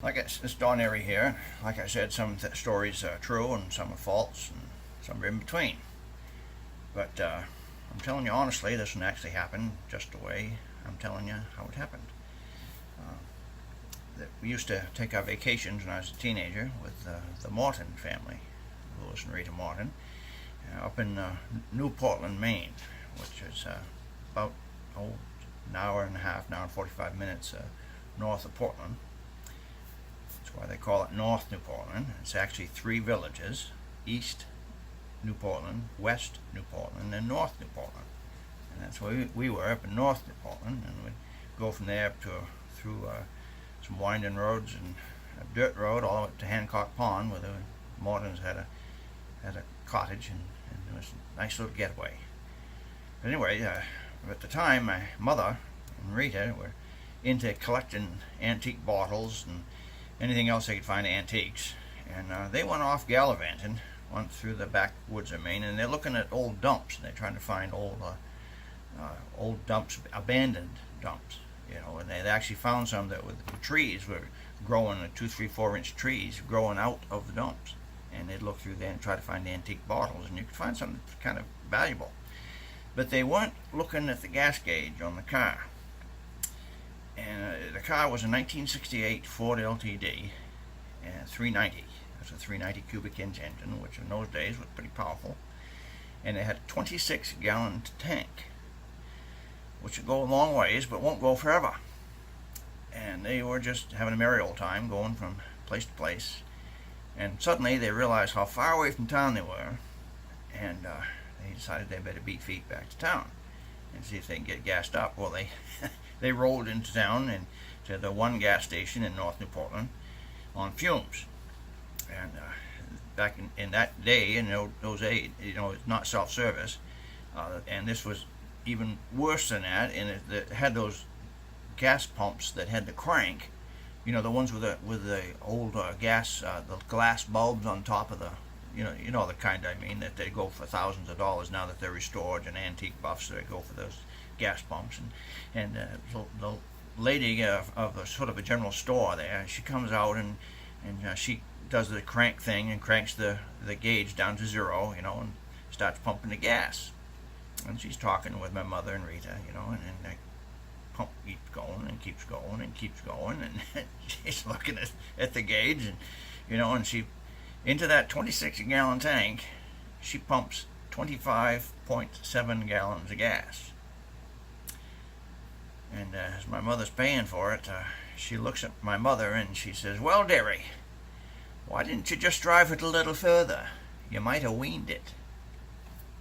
Like it's Don Airy here. Like I said, some stories are true and some are false and some are in between. But I'm telling you honestly, this one actually happened just the way I'm telling you how it happened. We used to take our vacations when I was a teenager with the Morton family, Louis and Rita Morton, up in New Portland, Maine, which is about an hour and a half, an hour and 45 minutes north of Portland. That's why they call it North New Portland. It's actually 3 villages: East New Portland, West New Portland, and North New Portland. And that's where we were, up in North New Portland, and we'd go from there up to through some winding roads and a dirt road all the way up to Hancock Pond, where the Mortons had a cottage, and it was a nice little getaway. But anyway, at the time, my mother and Rita were into collecting antique bottles and anything else they could find antiques, and they went off gallivanting, went through the backwoods of Maine, and they're looking at old dumps, and they're trying to find old dumps, abandoned dumps, and they actually found some that with trees were growing, 2, 3, 4-inch trees growing out of the dumps, and they'd look through there and try to find antique bottles, and you could find something kind of valuable. But they weren't looking at the gas gauge on the car. And the car was a 1968 Ford LTD, and 390. That's a 390 cubic inch engine, which in those days was pretty powerful. And it had a 26-gallon tank, which would go a long ways, but won't go forever. And they were just having a merry old time, going from place to place. And suddenly they realized how far away from town they were, and they decided they better beat feet back to town and see if they can get gassed up. Well, they rolled into town and to the one gas station in North New Portland on fumes. And back in that day, in those days, it's not self-service, and this was even worse than that. And it had those gas pumps that had the crank, the ones with the old gas, the glass bulbs on top of the, the kind I mean, that they go for thousands of dollars now that they're restored, and antique buffs that go for those gas pumps. And the lady of a sort of a general store there, she comes out and she does the crank thing and cranks the gauge down to 0, and starts pumping the gas. And she's talking with my mother and Rita, and the pump keeps going and keeps going and keeps going, and she's looking at the gauge, and she, into that 26-gallon tank, she pumps 25.7 gallons of gas. And as my mother's paying for it, she looks at my mother and she says, "Well, dearie, why didn't you just drive it a little further? You might have weaned it."